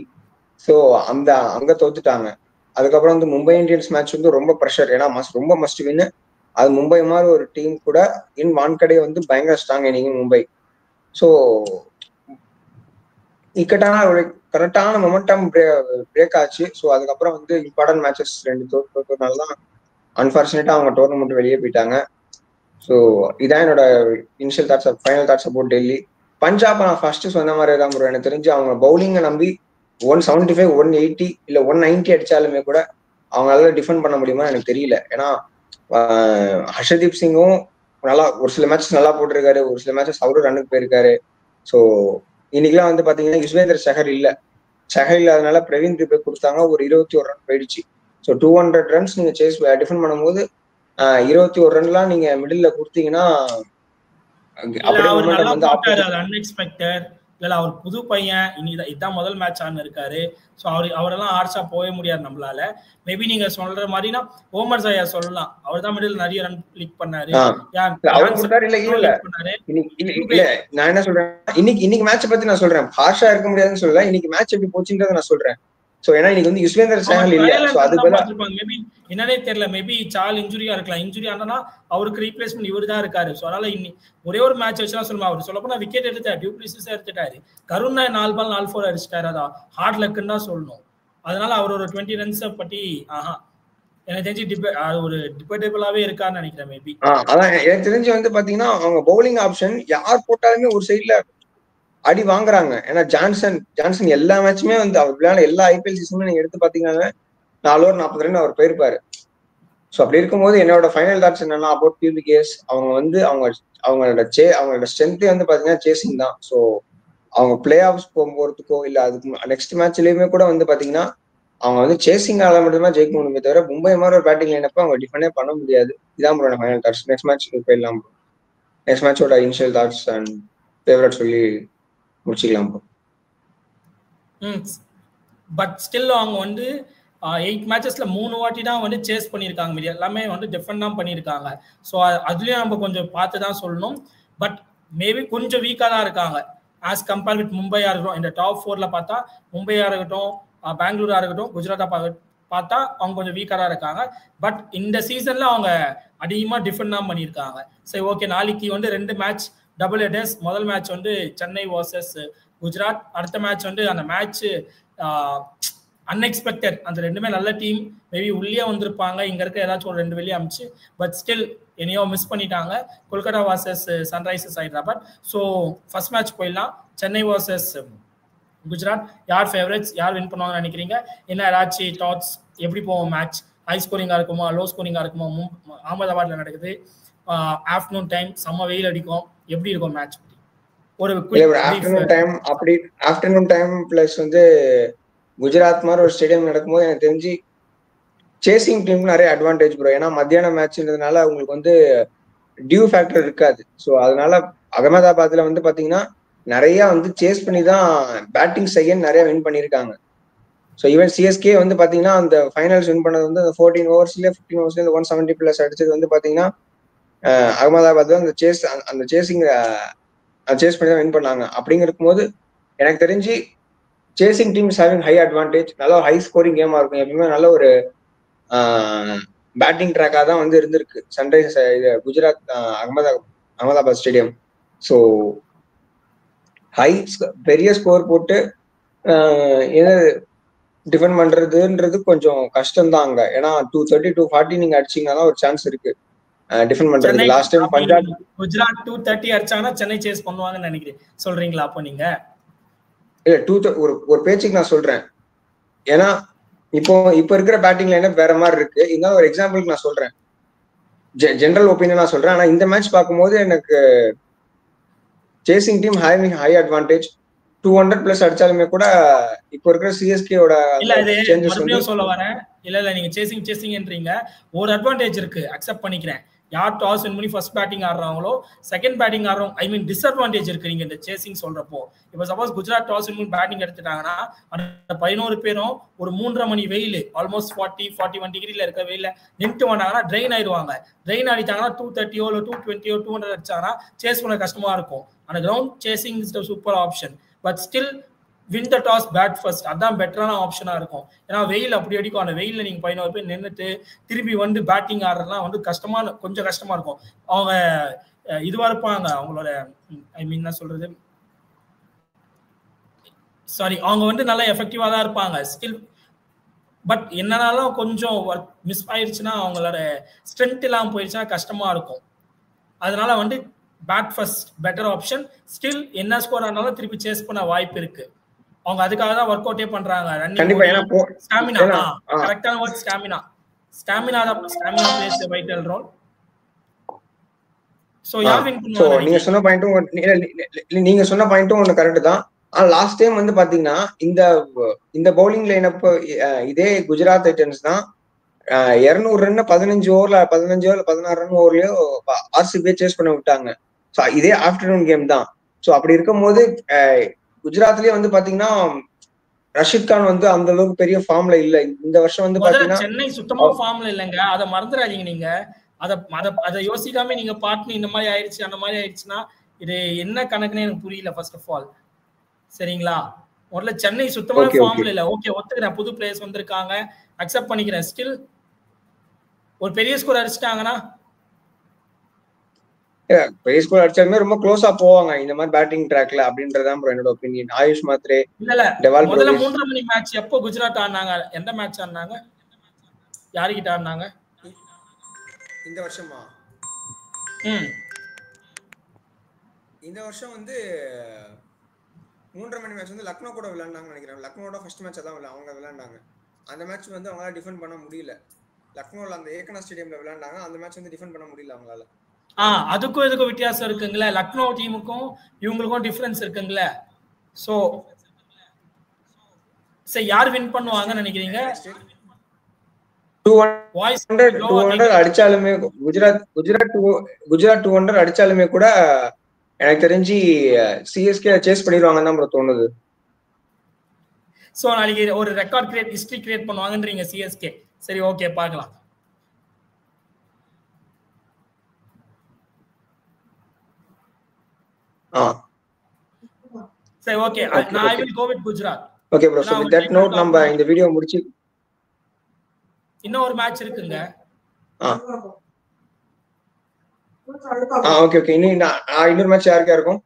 ஸோ அங்க தோத்துட்டாங்க. அதுக்கப்புறம் வந்து மும்பை இந்தியன்ஸ் மேட்ச் வந்து ரொம்ப ப்ரெஷர், ஏன்னா ரொம்ப மஸ்ட் வின். அது மும்பை மாதிரி ஒரு டீம் கூட வான்கடை வந்து பயங்கர ஸ்ட்ராங் இன்னைக்கு மும்பை. ஸோ கரெக்டான மொமெண்டம் பிரேக் ஆச்சு. ஸோ அதுக்கப்புறம் வந்து இம்பார்ட்டன்ட் மேட்சஸ் 2 தோற்றதுனால தான் அன்பார்ச்சுனேட்டா அவங்க டோர்னமெண்ட் வெளியே போயிட்டாங்க. ஸோ இதான் என்னோட initial thoughts final thoughts about Delhi. Punjab நான் ஃபர்ஸ்ட் சொன்ன மாதிரி தான் ப்ரோ. எனக்கு தெரிஞ்சு அவங்க பவுலிங்கை நம்பி 175 180 இல்ல 190 அடிச்சாலுமே கூட அவங்களால டிஃபெண்ட் பண்ண முடியுமா எனக்கு தெரியல. ஏன்னா ஹர்ஷதீப் சிங்கும் நல்லா ஒரு சில மேட்சஸ் நல்லா போட்டிருக்காரு, ஒரு சில மேட்சஸ் அவரும் ரன்னுக்கு போயிருக்காரு. ஸோ இன்னைக்கெல்லாம் வந்து பாத்தீங்கன்னா யுஸ்வேந்தர் சஹர் இல்லாதனால பிரவீன் திபே கொடுத்தாங்க, ஒரு 21 ரன் போயிடுச்சு. ஸோ 200 ரன்ஸ் நீங்க டிஃபெண்ட் பண்ணும்போது 21 ரன்லாம் நீங்க மிடில் கொடுத்தீங்கன்னா அவர் புது பையன், இதான் முதல் மேட்ச் ஆன இருக்காரு. ஸோ அவரெல்லாம் ஆர்ட்ஸா போக முடியாது நம்மளால. மேபி நீங்க சொல்ற மாதிரினா ஓமர் ஜயா சொல்லலாம், அவர் தான் மிடில் நிறைய ரன் கிளிக் பண்ணாரு. நான் என்ன சொல்றேன், இன்னைக்கு மேட்ச் பத்தி நான் சொல்றேன், ஹார்ஷா இருக்க முடியாதுன்னு சொல்லல, இன்னைக்கு மேட்ச் எப்படி போச்சுன்றத நான் சொல்றேன். சோ ஏன்னா இன்னைக்கு வந்து யுஸ்வேந்தர் சஹல் இல்ல, சோ அதுக்கு மேபி என்னனே தெரியல, மேபி சால் இன்ஜூரியா இருக்கலாம். இன்ஜூரி ஆனா அவருக்கு ரீப்ளேஸ்மென்ட் இவரு தான் இருக்காரு. சோ அதனால ஒரே ஒரு மேட்ச் வச்சுலாம் சொல்லுமா, அவர் சொல்லப்போனா விக்கெட் எடுத்தாரு, டியூப்ளிசிஸ் எடுத்துட்டாரு, கருண் 4 பால் 4 4 அடிச்சிட்டாரு. அதான் ஹார்ட் லக்குன்னு தான் சொல்லணும். அதனால அவர் ஒரு 20 ரன்ஸ் பத்தி எனக்கு தெரிஞ்சு ஒரு டிபேட்டபிளாவே இருக்கான்னு நினைக்கிறேன். மேபி அதான் எனக்கு தெரிஞ்சு வந்து பாத்தீங்கன்னா அவங்க பவுலிங் ஆப்ஷன் யார் போட்டாலுமே ஒரு சைட்ல அடி வாங்குறாங்க. ஏன்னா ஜான்சன் எல்லா மேட்சுமே வந்து அவர் விளையாட எல்லா ஐபிஎல் சீசனுமே நீங்க எடுத்து பாத்தீங்கன்னா 4 ஓவர் 40 ரன் அவர் போயிருப்பாரு. ஸோ அப்படி இருக்கும்போது என்னோட ஃபைனல் தாட்ஸ் என்னன்னா அபவுட் பிபிகேஎஸ், அவங்க வந்து அவங்களோட ஸ்ட்ரென்த்தே வந்து பாத்தீங்கன்னா சேசிங் தான். ஸோ அவங்க பிளே ஆஃப்ஸ் போறதுக்கோ இல்ல அதுக்கு நெக்ஸ்ட் மேட்ச்லயுமே கூட வந்து பாத்தீங்கன்னா அவங்க வந்து சேசிங் ஆல மட்டும் தான் ஜெயிக்க முடியுமே தவிர மும்பை மாதிரி ஒரு பேட்டிங் லைனப்ப அவங்க டிஃபெண்டே பண்ண முடியாது. இதான் bro final thoughts. Next match போயிடலாம் ப்ரோ. நெக்ஸ்ட் மேட்சோட இனிஷியல் தாட்ஸ் அண்ட் ஃபேவரட் சொல்லி முடிச்சுக்கலாம். பட் ஸ்டில் அவங்க வந்து 8 மேட்சஸ்ல 3 வாட்டி தான் வந்து சேஸ் பண்ணியிருக்காங்க. மீதி எல்லாமே வந்து டிஃபெண்ட் தான் பண்ணியிருக்காங்க. ஸோ அதுலயும் நம்ம கொஞ்சம் பார்த்து தான் சொல்லணும். பட் மேபி கொஞ்சம் வீக்காக தான் இருக்காங்க ஆஸ் கம்பேர் வித் மும்பையா இருக்கட்டும். இந்த டாப் 4ல பார்த்தா மும்பையா இருக்கட்டும், பெங்களூரா இருக்கட்டும், குஜராத்தா பார்த்தா அவங்க கொஞ்சம் வீக்காக தான் இருக்காங்க. பட் இந்த சீசன்ல அவங்க அதிகமாக டிஃபெண்ட் தான் பண்ணியிருக்காங்க. சரி, ஓகே. நாளைக்கு வந்து 2 மேட்ச் டபுள் ஹெடர்ஸ். முதல் மேட்ச் வந்து சென்னை வர்சஸ் குஜராத். அடுத்த மேட்ச் வந்து அந்த மேட்ச் அன்எக்ஸ்பெக்டட். அந்த ரெண்டுமே நல்ல டீம். மேபி உள்ளே வந்திருப்பாங்க, இங்க இருக்க ஏதாச்சும் ஒரு 2 வெளியே அமிச்சு. பட் ஸ்டில் என்னையோ மிஸ் பண்ணிட்டாங்க. Kolkata versus Sunrisers Hyderabad. So first match போயிடலாம். சென்னை வர்சஸ் குஜராத். யார் ஃபேவரட்ஸ், யார் வின் பண்ணுவாங்கன்னு நினைக்கிறீங்க? என்ன ஏதாச்சும் தாட்ஸ்? எப்படி போவோம் மேட்ச்? ஹை ஸ்கோரிங்கா இருக்குமா, லோ ஸ்கோரிங்கா இருக்குமா? அகமதாபாத்ல நடக்குது, ஆஃப்டர்நூன் டைம், செம்ம வெயில் அடிக்கும். எப்படி இருக்கும் மேட்ச்? ஒரு ஆஃப்டர்நூன் டைம் பிளஸ் வந்து குஜராத் மாதிரி ஒரு ஸ்டேடியம் நடக்கும்போது எனக்கு தெரிஞ்சு சேசிங் டீம் நிறைய அட்வான்டேஜ் ப்ரோ. ஏன்னா மத்தியான மேட்ச்ன்றதுனால உங்களுக்கு வந்து டியூ ஃபேக்டர் இருக்காது. ஸோ அதனால அகமதாபாத்ல வந்து பாத்தீங்கன்னா நிறைய வந்து சேஸ் பண்ணி தான் பேட்டிங் செகண்ட் நிறைய வின் பண்ணியிருக்காங்க. ஸோ ஈவன் சிஎஸ்கே வந்து பாத்தீங்கன்னா அந்த ஃபைனல்ஸ் வின் பண்ணது வந்து 14 ஓவர்ஸ்ல 15 ஓவர்ஸ்ல 170 பிளஸ் அடிச்சது வந்து பாத்தீங்கன்னா அகமதாபாத் அந்த சேசிங் சேஸ் பண்ணி தான் வின் பண்ணாங்க. அப்படிங்க இருக்கும்போது எனக்கு தெரிஞ்சு chasing teams having high advantage. நல்ல ஹை ஸ்கோரிங் கேமா இருக்கும். எப்பயுமே நல்ல ஒரு பேட்டிங் ட்ராக்காக தான் வந்து இருந்திருக்கு சன்ரைசர்ஸ் இது Gujarat Ahmedabad stadium. So high பெரிய ஸ்கோர் போட்டு டிஃபெண்ட் பண்றதுன்றது கொஞ்சம் கஷ்டம் தான் அங்க. ஏன்னா 230 240 நீங்க அடிச்சீங்கன்னா தான் ஒரு சான்ஸ் இருக்கு டிஃபெண்ட் பண்றதுக்கு. லாஸ்ட் டைம் பஞ்சாப் குஜராத் 230 அடிச்சாங்கன்னா சென்னை சேஸ் பண்ணுவாங்கன்னு நினைக்கிறேன். சொல்றீங்களா? அப்போ நீங்க இல்ல ஒரு பேச்சுக்கு நான் சொல்றேன். ஏன்னா இப்போ இருக்கிற பேட்டிங் லைனப் வேற மாதிரி இருக்கு. இருந்தாலும் ஒரு எக்ஸாம்பிளுக்கு நான் சொல்றேன், ஜெனரல் ஒப்பீனியன் நான் சொல்றேன். ஆனா இந்த மேட்ச் பார்க்கும்போது எனக்கு chasing team having high advantage. 200 plus அடிச்சாலுமே கூட இப்போ இருக்கிற சிஎஸ்கேவோட மறுபடியும் சொல்ல வரேன். இல்ல நீங்க சேசிங்ன்றீங்க. ஒரு அட்வான்டேஜ் இருக்கு, அக்செப்ட் பண்ணிக்கிறேன். யார் டாஸ் வின் பண்ணி ஃபர்ஸ்ட் பேட்டிங் ஆடுறாங்களோ செகண்ட் பேட்டிங் ஆடுறோம், ஐ மீன் டிஸ்அட்வான்டேஜ் இருக்கு நீங்க இந்த சேசிங் சொல்றப்போ. இப்போ சப்போஸ் குஜராத் டாஸ் வின் பண்ணி பேட்டிங் எடுத்துட்டாங்கன்னா அந்த 11 பேரும் ஒரு 3.5 மணி வெயில், ஆல்மோஸ்ட் 40-41 டிகிரில இருக்க வெயில நின்று வந்தாங்கன்னா ட்ரெயின் ஆயிடுவாங்க. ட்ரெயின் ஆடிட்டாங்கன்னா 230 இல்ல 220 200 அடிச்சாங்கன்னா சேஸ் பண்ண கஷ்டமா இருக்கும். அந்த ground chasing is the super option. But still win the toss bat first, அதான் பெட்டரான ஆப்ஷனா இருக்கும். ஏன்னா வெயில் அப்படி அடிக்கும். அந்த வெயில நீங்க 11 பேர் நின்றுட்டு திரும்பி வந்து பேட்டிங் ஆடுறதுலாம் வந்து கொஞ்சம் கஷ்டமா இருக்கும். அவங்க இதுவா இருப்பாங்க, அவங்களோட ஐ மீன் என்ன சொல்றது, சாரி, அவங்க வந்து நல்லா எஃபெக்டிவா தான் இருப்பாங்க ஸ்டில். பட் என்னன்னாலும் கொஞ்சம் மிஸ் ஆயிடுச்சுன்னா அவங்களோட ஸ்ட்ரென்த் எல்லாம் போயிடுச்சுன்னா கஷ்டமா இருக்கும். அதனால வந்து bat first better option. Still என்ன ஸ்கோர் ஆனாலும் திருப்பி சேஸ் பண்ண வாய்ப்பு இருக்கு. அவங்க அதுக்காக தான் ஒர்க் அவுட்டே பண்றாங்க. ஸ்டாமினா, கரெக்டான word stamina. Stamina place a vital role. So யார் வின் பண்ணுவாங்க? நீங்க சொன்ன பாயிண்ட்டும் ஒன்னு கரெக்ட் தான். ஆனா லாஸ்ட் டைம் வந்து பாத்தீங்கன்னா இந்த பவுலிங் லைனப் இதே குஜராத் டைட்டன்ஸ் தான் 200 ரன் 15 ஓவர்ல 16 ரன் ஓவர்லயோ ஆர்சிபியை சேஸ் பண்ண விட்டாங்க. இதே ஆஃப்டர்நூன் கேம் தான். சோ அப்படி இருக்கும் போது குஜராத்லயே வந்து பாத்தீங்கன்னா ரஷித் கான் வந்து அந்த அளவுக்கு பெரிய ஃபார்ம்ல இல்ல. இந்த வருஷம் வந்து பாத்தீங்கன்னா சென்னை சுத்தமா ஃபார்ம்ல இல்லங்க. அத மறந்துடாதீங்க நீங்க. அத யோசிக்காம நீங்க பாட்டு இந்த மாதிரி ஆயிடுச்சு அந்த மாதிரி ஆயிடுச்சுன்னா இது என்ன கணக்குன்னு எனக்கு புரியல. ஃபர்ஸ்ட் ஆஃப் ஆல் சரிங்களா, முதல்ல சென்னை சுத்தமா ஃபார்ம்ல இல்ல. ஓகே, ஒத்துக்கிறேன், புது பிளேயர்ஸ் வந்திருக்காங்க, அக்செப்ட் பண்ணிக்கிறேன். ஸ்டில் ஒரு பெரிய ஸ்கோர் அடிச்சிட்டாங்கன்னா பெரிய ஸ்கோர் அடிச்சாலுமே ரொம்ப க்ளோஸா போவாங்க இந்த மாதிரி பேட்டிங் ட்ராக்ல அப்படின்றதான் ப்ரோ என்னோட ஒப்பீனியன். ஆயுஷ் மாத்ரே இல்ல முதல்ல 3.5 மணி மேட்ச் எப்போ குஜராத் ஆடினாங்க? எந்த மேட்ச் ஆடினாங்க? யாருக்கிட்ட ஆடினாங்க இந்த வருஷமா? இந்த வருஷம் வந்து 3.5 மணி மேட்ச் வந்து லக்னோ கூட விளையாண்டாங்கன்னு நினைக்கிறேன். லக்னோட ஃபர்ஸ்ட் மேட்ச் தான் அவங்க விளையாண்டாங்க. அந்த மேட்ச் வந்து அவங்களால டிஃபெண்ட் பண்ண முடியல. லக்னோல அந்த ஏகனா ஸ்டேடியம்ல விளையாண்டாங்க. அந்த மேட்ச் வந்து டிஃபெண்ட் பண்ண முடியல அவங்களால. அதுக்கும் இதுக்கும் வித்தியாசம் இருக்குங்களே. லக்னோ டீமுக்கும் இவங்களுக்கும் டிஃபரன்ஸ் இருக்குங்களே. சோ யார் வின் பண்ணுவாங்கன்னு நினைக்கிறீங்க? வாய்ஸ் 200 அடிச்சாலுமே குஜராத் 200 அடிச்சாலுமே கூட எனக்கு தெரிஞ்சு சிஎஸ்கே சேஸ் பண்ணிடுவாங்கன்னு தான் ப்ரோ தோணுது. சோ நாளைக்கு ஒரு ரெக்கார்ட் கிரியேட் ஹிஸ்டரி கிரியேட் பண்ணுவாங்கன்றீங்க சிஎஸ்கே. சரி ஓகே பார்க்கலாம். சரி ஓகே நான் I will go with Gujarat. Okay bro, so with that note நம்ம இந்த வீடியோ முடிச்சு இன்னும் ஒரு மேட்ச் இருக்குங்க. Okay okay. இன்னொரு மேட்ச் யாருக்கு இருக்கும்?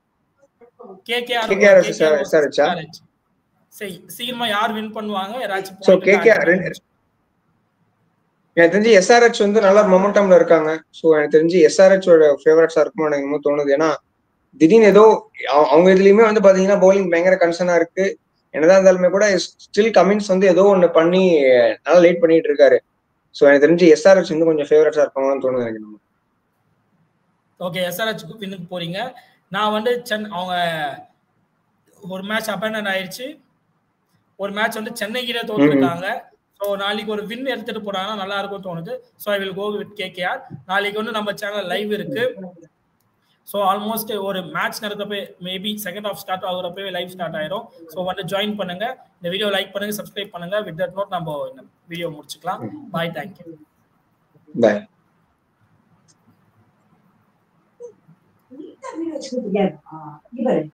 KKR SRH. சரி சீக்கிரமா யார் வின் பண்ணுவாங்க யாராச்சும்? சோ கேகேஆர் எனக்கு தெரிஞ்சு எஸ்ஆர்எச் வந்து நல்ல மொமெண்டம்ல இருக்காங்க. சோ எனக்கு தெரிஞ்சு எஸ்ஆர்எச் ஓட ஃபேவரட்ஸா இருக்கும்னு எனக்கு தோணுது. ஏன்னா திடீர்னு ஏதோ அவங்க இதுலயுமே வந்து பாத்தீங்கன்னா பவுலிங் பயங்கர கன்சர்னா இருக்கு. என்னதான் இருந்தாலுமே கூட ஸ்டில் கமின்ஸ் வந்து ஏதோ ஒண்ணு பண்ணி நல்லா லேட் பண்ணிட்டு இருக்காரு. சோ எனக்கு தெரிஞ்சு எஸ்ஆர்எச் வந்து கொஞ்சம் ஃபேவரட்ஸா இருப்பாங்கன்னு தோணுது எனக்கு. ஓகே எஸ்ஆர்எச் வின்னுக்கு போறீங்க. நான் வந்து அவங்க ஒரு மேட்ச் அப்பண்ட் ஆயிடுச்சு. ஒரு மேட்ச் வந்து சென்னை கிட்ட தோத்துருக்காங்க. ஸோ நாளைக்கு ஒரு வின் எடுத்துட்டு போறாங்கன்னா நல்லா இருக்கும் தோணுது. So I will go with KKR. நாளைக்கு வந்து நம்ம சேனல் லைவ் இருக்கு. ஸோ ஆல்மோஸ்ட் ஒரு மேட்ச் நடக்கிறப்ப மேபி செகண்ட் ஹாஃப் ஸ்டார்ட் ஆகுறப்பவே லைவ் ஸ்டார்ட் ஆயிரும். ஸோ வந்து ஜாயின் பண்ணுங்க, இந்த வீடியோ லைக் பண்ணுங்க, சப்ஸ்கிரைப் பண்ணுங்க. வித் தட் நோட் நம்ம இந்த வீடியோ முடிச்சுக்கலாம். பாய், தேங்க்யூ, பாய்.